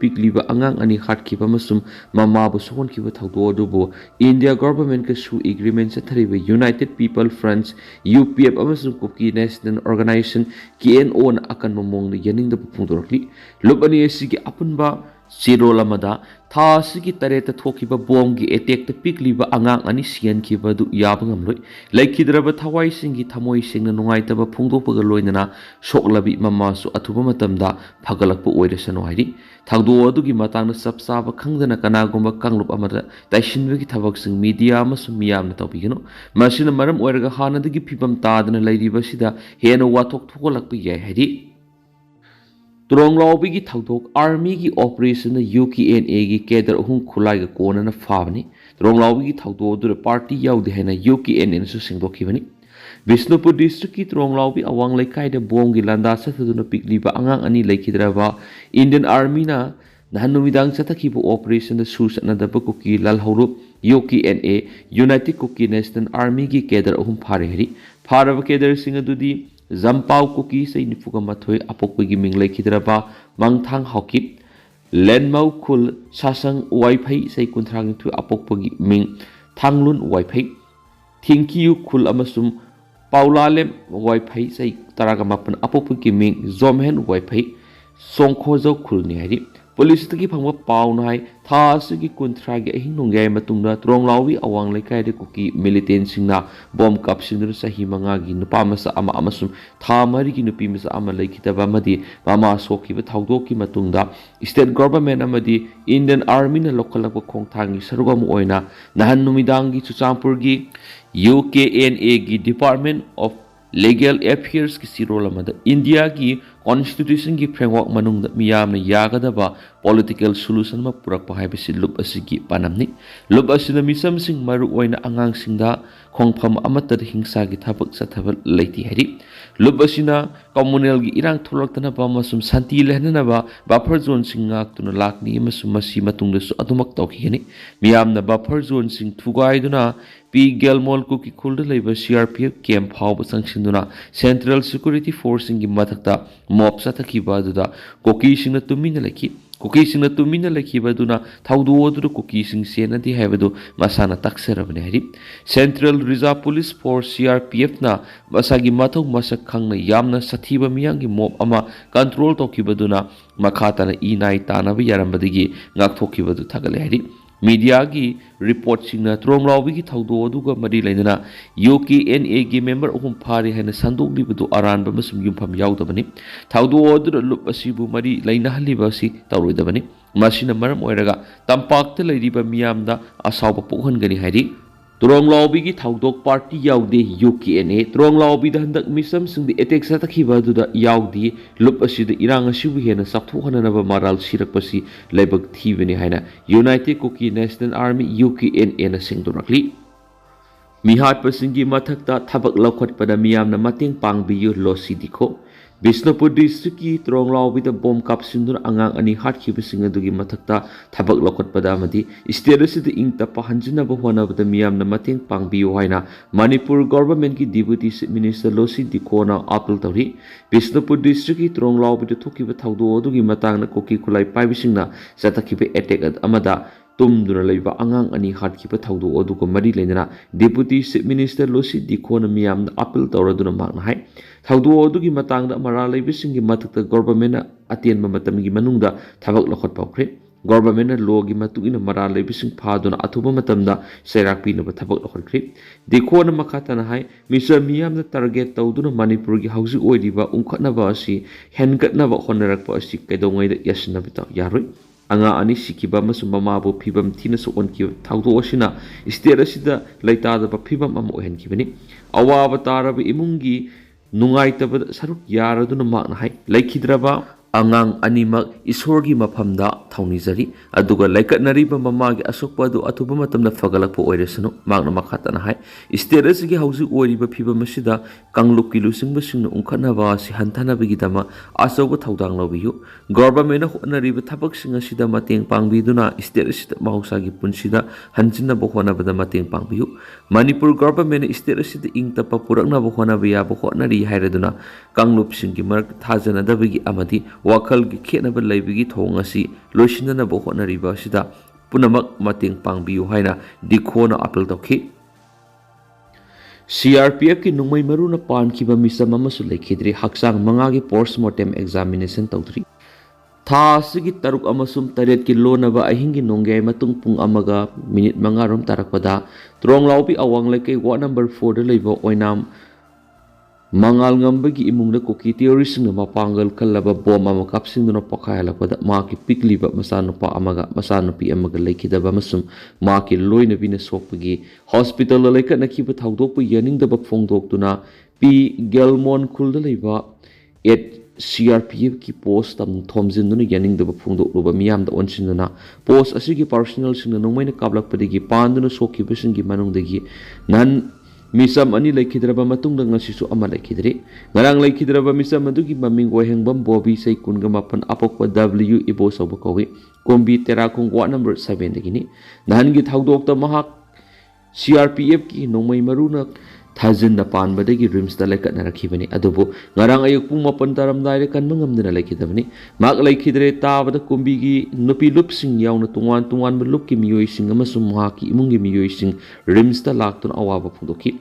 पिकलिबा angang ani hatkhiba masum mamabu sohonkiba thawdo adubu India government ka su agreement sathariba United People Fronts UPF amasum Kuki National Organization KNO na akan mamong na yaning da pupungdorokli lubani asigi apunba Sirol amada tha asigi tareta thokiba bomgi attack ta pikliba angang ani sian kiba du yabangam loi laikhidraba thawai singi thamoi singna nungaitaba phungdokpaga loinana soklabi mamasu athuba matamda phagalakpa oiresano hairi thagdo adugi matangna sapsaba khangdana kanagumba kanglup amada taisinbagi thabak sing media amasu miyamna tawbigano masina maram oiraga hanadagi phibam tadana lairiba sida hena wathok thokolakpa yai hairi Tronglaobi ki thagdok army ki operation UKNA ki kedar hung khulai ga kona na fabani Tronglaobi ki thagdo dur party yaudi hena UKNA na su singdokhibani Bishnupur district ki Tronglaobi awang laikai da bom gi landa sathaduna pikliba angang ani laikhidraba Indian army na nahanumidang satakhiba operation da su satna da Kuki lalhaurup UKNA United Kuki National Army ki kedar hum phare hari pharaba kedar singa dudi Zampau Kuki say nifuga mathoi apokpagi minglai khidraba mangthang hokip lenmau khul sasang wifi say kuntrang thu apokpagi ming thanglun wifi thingkiu khul amasum paulalem wifi say taraga mapan apokpagi ming zomhen wifi songkhojo khul ni hari police taki phangwa pau nai tha asigi kunthra gi ahin nongai matungna Tronglaobi awang laikai de Kuki militant singna bomb kap singru sahi manga gi nupa masa ama amasum tha mari gi nupi masa ama laikitaba madi mama soki ba thawdok ki matungda state government amadi Indian army na lokalak khongthang gi sarugam oina nahan numidang gi Chuchampur gi UKNA gi Department of Legal Affairs ki sirol amada India ki constitution ki framework manungda miyamna yagadaba political solution ma purakpa haibisi lup asigi panamni lup asina misam sing maru oina angang singda khongpham amata hingsa gi thabak sathabal leiti hari lup asina communal gi irang tholaktana ba masum santi lehnana ba buffer zone singak tuna lakni masum masi matungda su adumak tawkhigani miyamna buffer zone sing thugaiduna P Gelmol Kuki khulda leiba CRPF camp hawba sangsinduna Central Security Force ingi mathakta mob satakhiba duda Kuki singna tumina lekhi Kuki singna tumina lekhiba duna thawdu odu Kuki sing senadi haibadu masana takserabne hari Central Reserve Police Force CRPF na masagi mathau masak khangna yamna sathiba miyangi mob ama control tokhiba duna makhatana inai tanaba yarambadigi ngakthokhiba du thagale hari Media ki report singna Tronglaobi ki thawdo aduga mari lainana UKNA ki member uhum phari hena sandok libudu aran ba masum yumpham yaudabani thawdo adu lup asibu mari laina haliba si tawroidabani masina maram oiraga tampakta lairiba miyamda asawba pokhangani hari Tronglaobi ki thawdok party yaude UKNA Tronglaobi da handak misam singdi attack satakhiba duda yaudi lup asida irang asibu hena sakthohanaba maral sirakpasi laibak thibani haina United Kuki National Army UKNA na singdorakli mihat pasingi mathakta thabak laukhatpada miyamna mating pangbiyu losi dikho Bishnupur district ki Tronglaobi da bomb kap sindur angang ani hatkhiba singadugi mathakta thabak laukhatpada amadi state asida ingta pahanjina ba honabada miyamna mating pangbiyu haina Manipur government ki deputy minister losi dikona appeal tawri Bishnupur district ki Tronglaobi da thukiba thawdo adugi matangna Kuki khulai paibisingna satakhiba attack amada tumduna leiba angang ani hatkhiba thawdo adugo mari leinana deputy minister losi dikona miyamna appeal tawraduna makna hai thawdo adugi matangda mara leibisingi mathakta government atenba matamgi manungda thabak lakhot paukre government law gi matugina mara leibising phaduna athuba matamda sairak pinaba thabak lakhotkhri dikona makhatana hai misa miyamna target tawduna Manipur gi hausi oiriba ungkhatnaba asi henkatnaba honarakpa asi kaidongaida yasnabita yaroi anga ani sikiba masum mamabu phibam thina so onki thawdo asina state asida leitada ba phibam am ohenkibani awaba taraba imungi nungaitaba saruk yaraduna makna hai laikhidraba angang animak isorgi maphamda thaunijari aduga laikatnariba mamagi asokpa du athuba matamna fagalakpa oiresano magna makhatana hai state asigi hausi oiriba phibam asida kangluk ki lusingba singna ungkhatnaba si hantanabagi dama asoba thaudang Loubiyu government na honariba thabak singa sida mateng pangbiduna state asida mahusagi punsida hanjinna bo honabada mateng pangbiyu Manipur government state asida ingtapa purakna bo honaba ya bo honari hairaduna kangluk singi marak thajana dabagi amadi ꯋꯥꯈꯜꯒꯤ ꯈꯦꯠꯅꯕ ꯂꯩꯕꯒꯤ ꯊꯧꯑꯣꯡ ꯑꯁꯤ ꯂꯣꯏꯁꯤꯟꯅꯅꯕ ꯍꯣꯠꯅꯔꯤꯕ ꯑꯁꯤꯗ ꯄꯨꯝꯅꯃꯛ ꯃꯇꯦꯡ ꯄꯥꯡꯕꯤꯌꯨ ꯍꯥꯏꯅ ꯗꯤꯈꯣꯅ ꯑꯄꯤꯜ ꯇꯧꯈꯤ꯫ CRPF की नुंगमई मरुना पानखिबा मिसम अमसु लेखिद्री हक्सांग मंगागी पोस्टमार्टम एग्जामिनेशन तौद्री था असिगी तरुक अमसुम तरेट की लोनबा अहिंगी नोंगे मतुंग पुंग अमगा मिनिट मंगारोम तारकपदा त्रोंगलाउबी अवांग लेके वार्ड नंबर 4 द लेबो ओइनाम मंगाल ngambagi imungda kuki theorising mapangal kallaba bom ama kapsinduna pakhailapada maki pikliba masanupa amaga masanupi amaga lekhidaba masum maki loina bina sokpagi hospital leka nakiba thawdokpu yaningdaba phongdoktuna P Gelmon khulda leiba at CRPF ki post tam thomjinduna yaningdaba phongdokluba miyamda onsinuna post asigi personnel singna nongmaina kablakpadigi panduna sokhibasingi manungdagi nan misam ani laikhidraba matungda ngasisu ama laikhidri ngarang laikhidraba misam adugi maming ohengbam bobi sei kunga mapan apokwa W ibo soba kowi kombi tera khong wa number 7 dagini nahangi thawdokta mahak CRPF ki nongmai maruna thajin na panbadagi rims da lekat narakibani adubo ngarang ayuk pung mapan taramdai re kan mangamdana laikhidabani mak laikhidre tabada kombi gi nupi lup sing yauna tungwan tungwan lup ki miyoi sing amasum mahaki imungi miyoi sing rims da laktun awaba phungdoki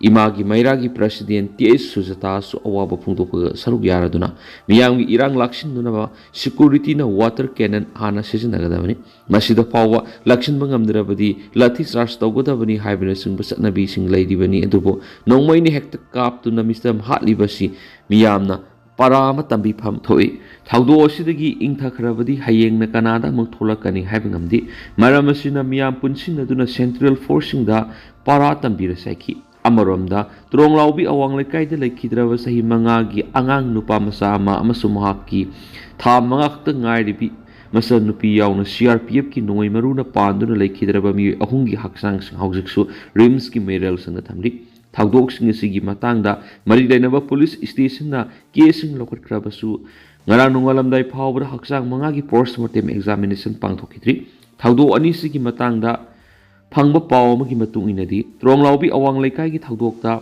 imagi mairagi president TS Sujata su awaba phungdokga saruk yaraduna miyamgi irang lakshin dunaba security na water cannon hana sijinagadabani masida pawa lakshin mangamdrabadi lathi charge tawgodabani haibana sing basanabi sing laidibani adubo nongmaini hekta kap tu na mistam hatlibasi miyamna parama tambi pham thoi thawdo osidagi ingthakhrabadi hayeng na kanada muk tholakani haibngamdi maramasina miyam punsin aduna central forcing da para tambi rasaiki amaromda Tronglaobi awang lekai de lekhidraba sahi mangagi angang nupa masama amasum hakki tha manga khakta ngairibi masa nupi yauna CRPF ki noi maruna panduna lekhidraba mi ahungi haksang sing haujiksu rims ki meral sanga thamri thawdok sing asigi matangda mari dainaba police station na casing lokatkrabasu ngarang nungalamdai phawbra haksang mangagi postmortem examination pangthokidri thawdo ani sigi matangda phangba paw amagi matung inadi Tronglaobi awang lekai gi thawdokta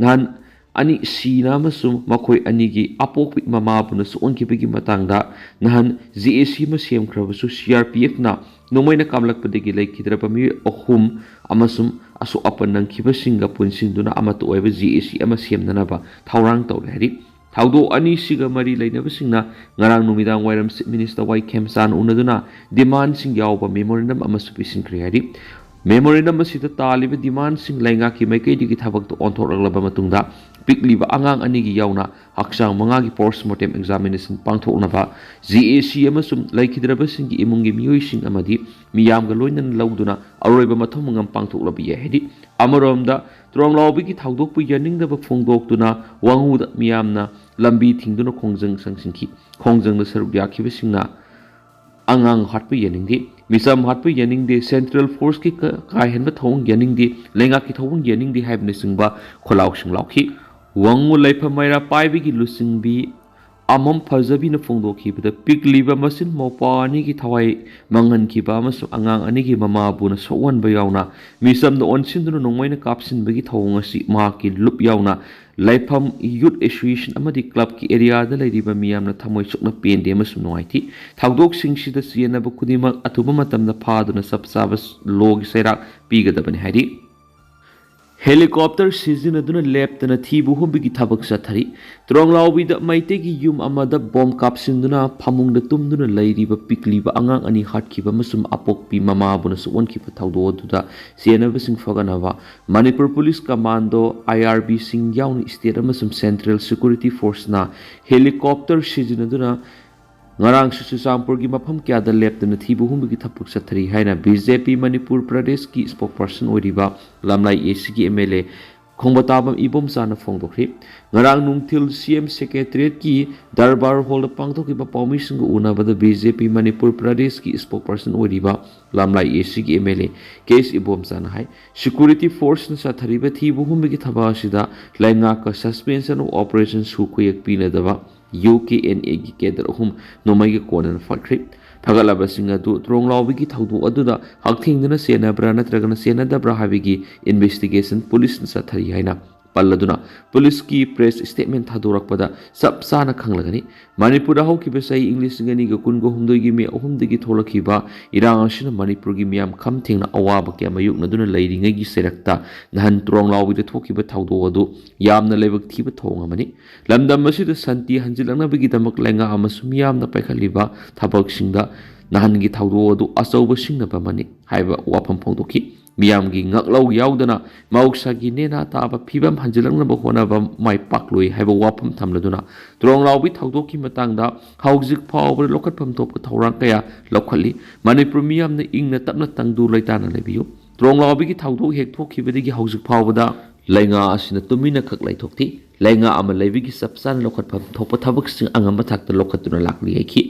ngan ani sina masum makhoi anigi apokpi mama puna su onkibigi matangda nahan GAC ma semkhrabasu CRPF na nomoina kamlakpadegi lekhidraba mi ahum amasum asu apanang khibasinga punsinduna amatu oiba GAC ama semnanaba thawrang tawre hari thawdo ani siga mari leinabasingna ngarang numidang wairam minister wai khemsan unaduna demand sing yawba memorandum amasu pisinkhri hari memorandum asida taliba demand sing lainga ki maikei digi thabak to onthorlaba matungda pikliba angang anigi yauna haksang mangagi postmortem examination pangthoknaba GAC amasum laikhidraba singi imungi miyoi sing amadi miyamga loinan lauduna aroiba mathomangam pangthoklabi hedi amaromda Tronglaobi ki thawdokpu yaningdaba phongdoktuna wanguda miyamna lambi thingduna khongjang sangsingki khongjang na saruk yakhibasingna angang hatpu yaningdi misam hatpu yaningdi central force ki kai henba thong yaningdi lenga ki thong yaningdi haibne singba kholaw singlawki wangu laifa maira paibi gi lusingbi amam phajabi na phongdokhi bida pikliba masin mopani ki thawai mangan ki ba masu angang ani gi mama bu na sowan ba yauna misam da onsin du nongmaina kapsin bagi thawng asi ma ki lup yauna laifam youth association amadi club ki area da leiriba miyam na thamoi chukna pende masu noaiti thawdok sing sida siena ba kudima atuba matam na phaduna sabsabas log sairak pigadabani hari helicopter season aduna leptana thibu humbigi thabak sathari Tronglaobi da Meetei-ki yum amada bomb kapsinduna phamungda tumduna leiriba pikliba angang ani hatkhiba masum apokpi mama buna su onkhiba thawdo duda sienaba sing faganaba Manipur police commando IRB sing yauni state amasum central security force na helicopter season aduna ngarang Susampur gi mafam kya da leptana thibu humbigi thapuk sathari haina BJP Manipur Pradesh ki spokesperson oiriba lamlai ACG MLA khongbatabam ibom sana phongdokri ngarang nungthil CM secretariat ki darbar hall pangthoki ba permission gu unabada BJP Manipur Pradesh ki spokesperson oiriba lamlai ACG MLA case ibom sana hai security force na sathari ba thibu humbigi thaba sida lainga ka suspension of operations hu kuyak pinadaba UKNA gi kedar hum nomai gi konan fakri phagalaba singa du Tronglaobi gi thawdu aduda hakthingdana senabra natragana senadabra habigi investigation police na sathari haina पल्लदुना police की press statement थादोरकपदा सब साना खंगलगनी मणिपुर हौकिबा सही English Ghani ग कुनगो हुमदोगी मे अहुमदगी थोलखिबा इरांग असिना मणिपुर की मियाम खम थेंगना अवाब के मयुकनदुना लैरिंगैगी सेरक्ता नहन त्रोंगलाउबिद थोकिबा थाउदो अदु यामना लेबक थीबा थोंगमनी लमदम असिदा शांति हंजिलंगनबगी दमक लेंगा अमसु मियामना पैखलिबा थबकसिंगदा नहनगी थाउदो अदु अचौबसिंगनबमनी हाइबा वाफम फोंदोखि मियामगी ngaklau yaudana mauksa-gi nena taba phibam hanjilangnaba honaba mai pakloi haiba wafam thamladuna Tronglaobi thaudoki matangda haujik phawba lokatpham topka thorang kaya lokhalli Manipur miyamna ingna tapna tangdu laitana lebiyu Tronglaobi gi thaudo hek thokhibadigi haujik phawbada lainga asina tumina khak laithokti lainga ama leibigi sapsan lokatpham thopa thabak sing angam mathakta lokatuna lakli haiki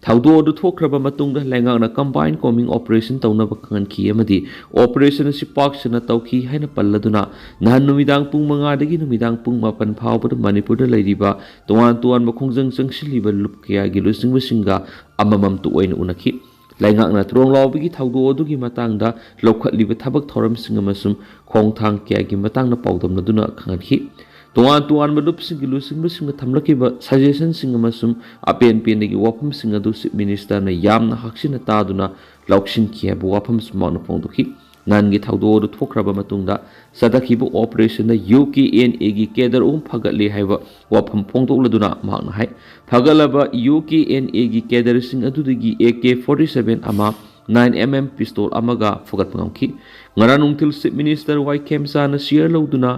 thaudo du thokraba matungda lainga na combined combing operation taunaba kangan ki amadi operation si pak sina tauki haina palladuna nahan numidang pung manga dagi numidang pung mapan phawba Manipur da leiriba tuan tuan makhongjang changsiliba lupkya gi lusing singa amamam tu oina unaki laingakna Tronglaobi gi thaudo adugi matangda lokhatliba thabak thoram singa masum khongthang kya gi matangna pawdamna duna khangathi tuan tuan malup singi lusing singa thamlakiba suggestion singa masum apen pendegi wafam singa du chief minister na yamna haksina taduna lauksin kya bu wafam sumana pongdokhi nangi thaudo du thokraba matungda sadakhiba operation na UKNA gi kedar phagatli haiba wafam pongdokladuna mahna hai phagalaba UKNA gi kedar sing adudagi AK47 ama 9mm pistol amaga fugat pangki ngaranungtil chief minister Y Kemsa na share lauduna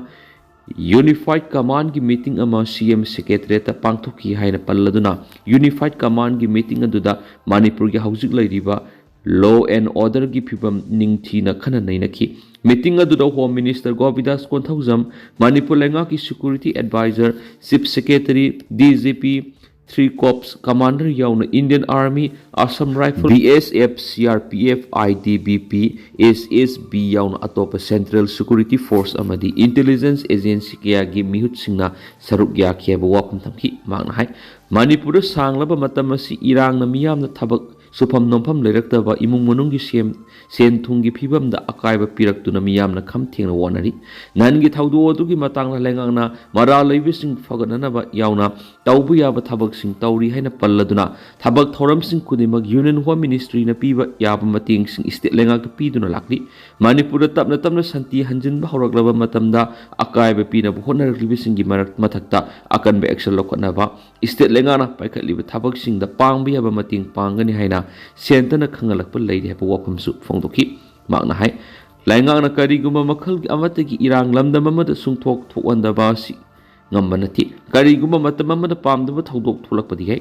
Unified Command की meeting अमा CM Secretariat पांगथोकी हाइना पल्लदुना Unified Command की meeting अदुदा Manipur की हौजिक लैरिबा law and order की फिबम निंगथीना खना नैनखी meeting अदुदा Home Minister Govidas Konthaujam Manipur lenga की security advisor Chief Secretary DGP 3 Corps Commander yauna Indian Army Assam Rifle BSF CRPF ITBP SSB yauna atopa Central Security Force amadi Intelligence Agency kaya gi mihut singna saruk ya kheba wapam thamki mangna hai Manipur sanglaba matam asi irang na miyamna thabak sufam nompham leiraktaba imung manunggi sen thunggi phibamda akaiba piraktuna miyamna kham thengna wanari nangi thaudo adugi matangna lengangna mara leibising fagananaba yauna taubu yaba thabak sing tauri haina palladuna thabak thoram sing kudimak Union Home Ministry na piba yaba mating sing state lengak piduna lakli Manipur tapna tapna santi hanjinba horaklaba matamda akaiba pina honar libising gi mathakta akan be action loknaba state lengana paikhatliba thabak sing da pangbi yaba mating pangani haina sentana khangalakpa leiri haba wafamsu phongdoki makna hai laingangna kariguma makhal amatagi irang lamdam amada sungthok thokandaba si ngambanati kariguma matam amada pamdaba thodok tholakpadi hai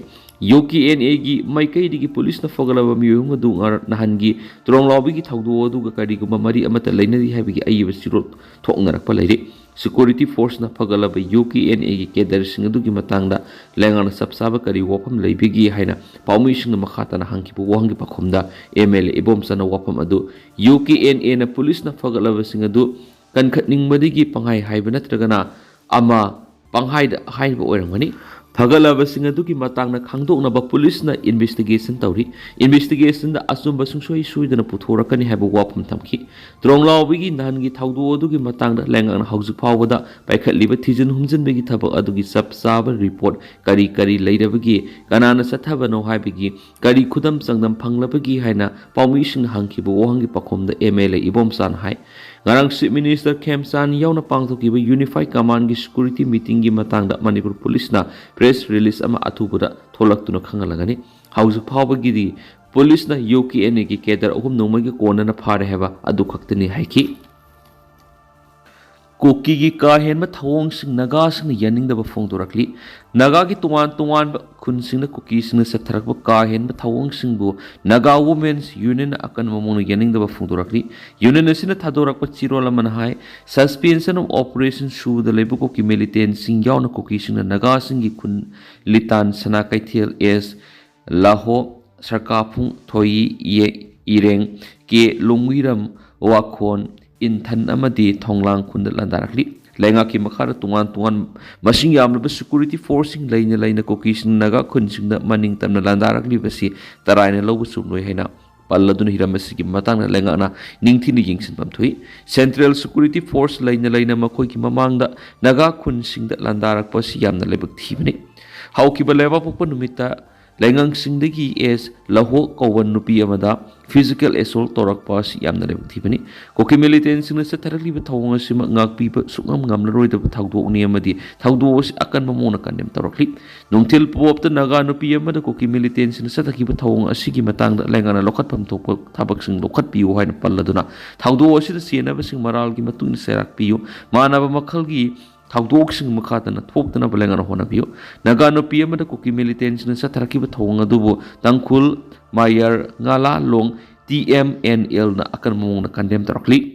UKNA gi maikai digi police na fogalaba miyung adu ngar nahangi Tronglaobi gi thaudo adu ga kariguma mari amata leinari habigi ayiba sirot thoknarakpa leiri security force na fagalaba UKNA gi kedar sing adu gi matangda lengana sapsaba kari wafam leibigi haina paumi sing na makhata na hangki bu wangi pakhumda MLA ibomsana wafam adu UKNA na police na fagalaba sing adu kankhatning madigi panghai haiba natragana ama panghai da haiba oirangani Phagalaba sing adugi matangna khangdoknaba police na investigation tawri investigation da asumba sungsoi suidana puthorakani haiba wafam thamki Tronglaobi gi nangi thaudo adugi matangda lengana haujik phawada paikhatliba thijin humjinbegi thabak adugi sapsaba report kari kari leirabagi kanana sathabano haibigi kari khudam changdam phanglabagi haina paumi sing hangkibu wahangi pakhomda MLA ibomsan hai ngarang Chief Minister Khemsan yauna pangthokiba Unified Command gi security meeting gi matangda Manipur police na press release ama athubuda tholaktuna khangalagani hauju phawbagi police na UKNA gi kedar ahum nomagi kona na phare heba adu khaktani haiki Kuki gi ka henma thawong sing Naga sing yaningdaba phongdorakli Naga gi tuan khun sing na Kuki sing satharakba ka henma thawong sing bu Naga Women's Union akan mamong yaningdaba phongdorakli Union asina thadorakba chirol man hai suspension of operation shu the lebu ko ki militant sing yauna Kuki sing Naga sing gi khun litan sana kaithel es laho sarkapung thoi ye ireng ke lungwiram wakhon Inthan amadi thonglang khunda landarakli lenga ki makhara tungan masing yamlaba security forcing laina Kuki sing Naga khun sing da maning tamna landarakli basi taraina lobu sumloi haina ꯄꯜꯂꯗꯨꯅ ꯍꯤꯔꯝ ꯑꯁꯤꯒꯤ ꯃꯇꯥꯡꯗ ꯂꯩꯉꯥꯛꯅ ꯅꯤꯡꯊꯤꯅ ꯌꯦꯡꯁꯤꯟꯐꯝ ꯊꯣꯛꯏ central security force ꯂꯩꯅ ꯃꯈꯣꯏꯒꯤ ꯃꯃꯥꯡꯗ ꯅꯥꯒꯥ ꯈꯨꯟꯁꯤꯡꯗ ꯂꯥꯟꯗꯥꯔꯛꯄ ꯑꯁꯤ ꯌꯥꯝꯅ ꯂꯥꯏꯕꯛ ꯊꯤꯕꯅꯤ ꯍꯧꯈꯤꯕ ꯂꯩꯕꯥꯛꯄꯣꯛꯄ ꯅꯨꯃꯤꯠꯇ ꯂꯩꯉꯥꯡꯁꯤꯡꯗꯒꯤ ꯑꯦꯁ ꯂꯍꯣ ꯀꯧꯕ ꯅꯨꯄꯤ ꯑꯃꯗ ꯐꯤꯖꯤꯀꯦꯜ ꯑꯦꯁꯣꯜ ꯇꯧꯔꯛꯄ ꯑꯁꯤ ꯌꯥꯝꯅ ꯂꯥꯏꯕꯛ ꯊꯤꯕꯅꯤ ꯀꯨꯀꯤ ꯃꯤꯂꯤꯇꯦꯟꯁꯤꯡꯅ ꯆꯠꯊꯔꯛꯂꯤꯕ ꯊꯧꯑꯣꯡ ꯑꯁꯤꯃꯛ ꯉꯥꯛꯄꯤꯕ ꯁꯨꯛꯉꯝ ꯉꯝꯂꯔꯣꯏꯗꯕ ꯊꯧꯗꯣꯛꯅꯤ ꯑꯃꯗꯤ ꯊꯧꯗꯣꯛ ꯑꯁꯤ ꯑꯀꯟꯕ ꯃꯑꯣꯡꯗ ꯀꯟꯗꯦꯝ ꯇꯧꯔꯛꯂꯤ ꯅꯨꯡꯊꯤꯜ ꯄꯣꯞꯇ ꯅꯥꯒꯥ ꯅꯨꯄꯤ ꯑꯃꯗ ꯀꯨꯀꯤ ꯃꯤꯂꯤꯇꯦꯟꯁꯤꯡꯅ ꯆꯠꯊꯈꯤꯕ ꯊꯧꯑꯣꯡ ꯑꯁꯤꯒꯤ ꯃꯇꯥꯡꯗ ꯂꯩꯉꯥꯛꯅ ꯂꯧꯈꯠꯐꯝ ꯊꯣꯛꯄ ꯊꯕꯛꯁꯤꯡ ꯂꯧꯈꯠꯄꯤꯌꯨ ꯍꯥꯏꯅ ꯄꯜꯂꯗꯨꯅ ꯊꯧꯗꯣꯛ ꯑꯁꯤꯗ ꯆꯦꯟꯅꯕꯁꯤꯡ ꯃꯔꯥꯜꯒꯤ ꯃꯇꯨꯡ ꯏꯟꯅ ꯆꯩꯔꯥꯛ ꯄꯤꯌꯨ ꯃꯥꯟꯅꯕ ꯃꯈꯜꯒꯤ ꯊꯧꯗꯣꯛꯁꯤꯡ ꯃꯈꯥꯗꯅ ꯊꯣꯛꯇꯅꯕ ꯂꯩꯉꯥꯛꯅ ꯍꯣꯠꯅꯕꯤꯌꯨ ꯅꯥꯒꯥ ꯅꯨꯄꯤ ꯑꯃꯗ ꯀꯨꯀꯤ ꯃꯤꯂꯤꯇꯦꯟꯁꯤꯡꯅ ꯆꯠꯊꯔꯛꯈꯤꯕ ꯊꯧꯑꯣꯡ ꯑꯗꯨꯕꯨ ꯇꯥꯡꯈꯨꯜ ꯃꯥꯌꯔ ꯉꯥꯂꯥꯂꯣꯡ TMNLꯅ ꯑꯀꯟꯕ ꯃꯑꯣꯡꯗ ꯀꯟꯗꯦꯝ ꯇꯧꯔꯛꯂꯤ